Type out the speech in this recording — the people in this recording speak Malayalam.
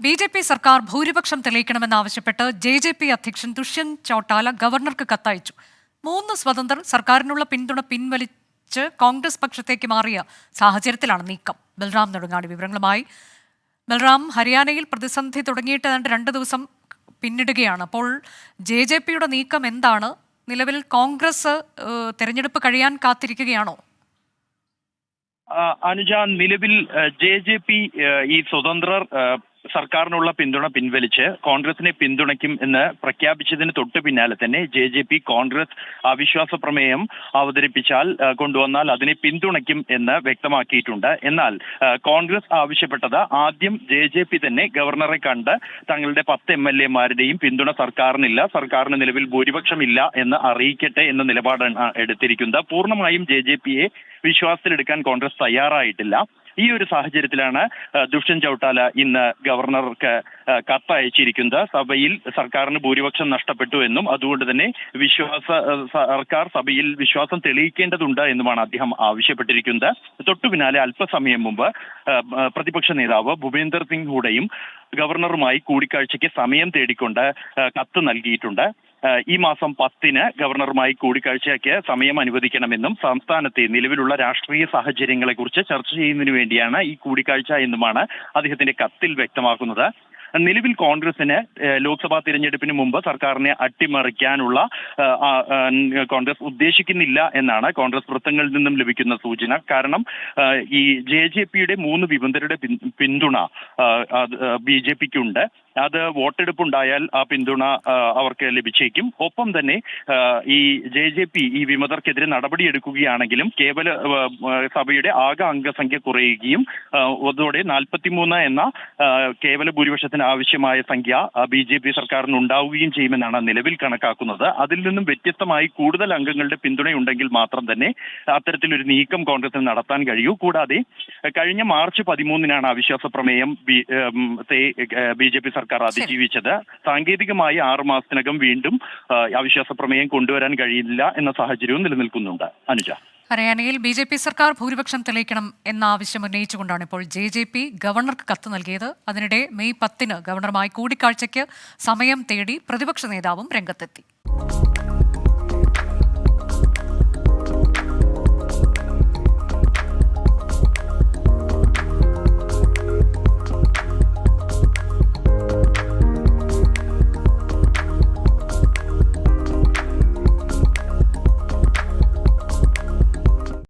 ബി.ജെ.പി. സർക്കാർ ഭൂരിപക്ഷം തെളിയിക്കണമെന്നാവശ്യപ്പെട്ട് ജെ.ജെ.പി. അധ്യക്ഷൻ ദുഷ്യന്ത് ചൗട്ടാല ഗവർണർക്ക് കത്തയച്ചു. 3 സ്വതന്ത്രർ സർക്കാരിനുള്ള പിന്തുണ പിൻവലിച്ച് കോൺഗ്രസ് പക്ഷത്തേക്ക് മാറിയ സാഹചര്യത്തിലാണ് നീക്കം. ബൽറാം നെടുങ്ങാടി വിവരങ്ങളുമായി. ബൽറാം, ഹരിയാനയിൽ പ്രതിസന്ധി തുടങ്ങിയിട്ട് 2 ദിവസം പിന്നിടുകയാണ്. അപ്പോൾ ജെ.ജെ.പിയുടെ നീക്കം എന്താണ്? നിലവിൽ കോൺഗ്രസ് തെരഞ്ഞെടുപ്പ് കഴിയാൻ കാത്തിരിക്കുകയാണോ? അനുജ, നിലവിൽ ജെ.ജെ.പി. ഈ സ്വതന്ത്രർ സർക്കാരിനുള്ള പിന്തുണ പിൻവലിച്ച് കോൺഗ്രസിനെ പിന്തുണയ്ക്കും എന്ന് പ്രഖ്യാപിച്ചതിന് തൊട്ടു പിന്നാലെ തന്നെ ജെ.ജെ.പി. കോൺഗ്രസ് അവിശ്വാസ പ്രമേയം അവതരിപ്പിച്ചാൽ കൊണ്ടുവന്നാൽ അതിനെ പിന്തുണയ്ക്കും എന്ന് വ്യക്തമാക്കിയിട്ടുണ്ട്. എന്നാൽ കോൺഗ്രസ് ആവശ്യപ്പെട്ടത് ആദ്യം ജെ.ജെ.പി. തന്നെ ഗവർണറെ കണ്ട് തങ്ങളുടെ 10 MLA-മാരുടെയും പിന്തുണ സർക്കാരിനില്ല, സർക്കാരിന് നിലവിൽ ഭൂരിപക്ഷമില്ല എന്ന് അറിയിക്കട്ടെ എന്ന നിലപാടാണ് എടുത്തിരിക്കുന്നത്. പൂർണ്ണമായും ജെ.ജെ.പിയെ വിശ്വാസത്തിലെടുക്കാൻ കോൺഗ്രസ് തയ്യാറായിട്ടില്ല. ഈ ഒരു സാഹചര്യത്തിലാണ് ദുഷ്യന്ത് ചൗട്ടാല ഇന്ന് ഗവർണർക്ക് കത്തയച്ചിരിക്കുന്നത്. സഭയിൽ സർക്കാരിന് ഭൂരിപക്ഷം നഷ്ടപ്പെട്ടു എന്നും അതുകൊണ്ട് തന്നെ സർക്കാർ സഭയിൽ വിശ്വാസം തെളിയിക്കേണ്ടതുണ്ട് എന്നുമാണ് അദ്ദേഹം ആവശ്യപ്പെട്ടിരിക്കുന്നത്. തൊട്ടു പിന്നാലെ അല്പസമയം മുമ്പ് പ്രതിപക്ഷ നേതാവ് ഭൂപേന്ദർ സിംഗ് ഹൂഡയും ഗവർണറുമായി കൂടിക്കാഴ്ചയ്ക്ക് സമയം തേടിക്കൊണ്ട് കത്ത് നൽകിയിട്ടുണ്ട്. ഈ മാസം 10-ന് ഗവർണറുമായി കൂടിക്കാഴ്ചയ്ക്ക് സമയം അനുവദിക്കണമെന്നും സംസ്ഥാനത്തെ നിലവിലുള്ള രാഷ്ട്രീയ സാഹചര്യങ്ങളെക്കുറിച്ച് ചർച്ച ചെയ്യുന്നതിന് വേണ്ടിയാണ് ഈ കൂടിക്കാഴ്ച എന്നുമാണ് അദ്ദേഹത്തിന്റെ കത്തിൽ വ്യക്തമാക്കുന്നത്. നിലവിൽ കോൺഗ്രസിന് ലോക്സഭാ തിരഞ്ഞെടുപ്പിന് മുമ്പ് സർക്കാരിനെ അട്ടിമറിക്കാനുള്ള കോൺഗ്രസ് ഉദ്ദേശിക്കുന്നില്ല എന്നാണ് കോൺഗ്രസ് വൃത്തങ്ങളിൽ നിന്നും ലഭിക്കുന്ന സൂചന. കാരണം ഈ ജെ.ജെ.പിയുടെ 3 വിമതരുടെ പിന്തുണ ബി.ജെ.പിക്കുണ്ട്. അത് വോട്ടെടുപ്പുണ്ടായാൽ ആ പിന്തുണ അവർക്ക് ലഭിച്ചേക്കും. ഒപ്പം തന്നെ ഈ ജെ.ജെ.പി. ഈ വിമതർക്കെതിരെ നടപടിയെടുക്കുകയാണെങ്കിലും കേവല സഭയുടെ ആകെ അംഗസംഖ്യ കുറയുകയും അതോടെ 43 എന്ന കേവല ഭൂരിപക്ഷത്തിന് ആവശ്യമായ സംഖ്യ ബി.ജെ.പി. സർക്കാരിന് ഉണ്ടാവുകയും ചെയ്യുമെന്നാണ് നിലവിൽ കണക്കാക്കുന്നത്. അതിൽ നിന്നും വ്യത്യസ്തമായി കൂടുതൽ അംഗങ്ങളുടെ പിന്തുണയുണ്ടെങ്കിൽ മാത്രം തന്നെ അത്തരത്തിലൊരു നീക്കം കോൺഗ്രസിന് നടത്താൻ കഴിയൂ. കൂടാതെ കഴിഞ്ഞ മാർച്ച് 13-നാണ് അവിശ്വാസ പ്രമേയം ബി.ജെ.പി. സർക്കാർ അതിജീവിച്ചത്. സാങ്കേതികമായി 6 മാസത്തിനകം വീണ്ടും അവിശ്വാസ പ്രമേയം കൊണ്ടുവരാൻ കഴിയില്ല എന്ന സാഹചര്യവും നിലനിൽക്കുന്നുണ്ട്. അനുജ, ഹരിയാനയിൽ ബി.ജെ.പി. സർക്കാർ ഭൂരിപക്ഷം തെളിയിക്കണം എന്ന ആവശ്യം ഉന്നയിച്ചുകൊണ്ടാണ് ഇപ്പോൾ ജെ.ജെ.പി. ഗവർണർക്ക് കത്ത് നൽകിയത്. അതിനിടെ മെയ് 10-ന് ഗവർണറുമായി കൂടിക്കാഴ്ചയ്ക്ക് സമയം തേടി പ്രതിപക്ഷ നേതാവും രംഗത്തെത്തി.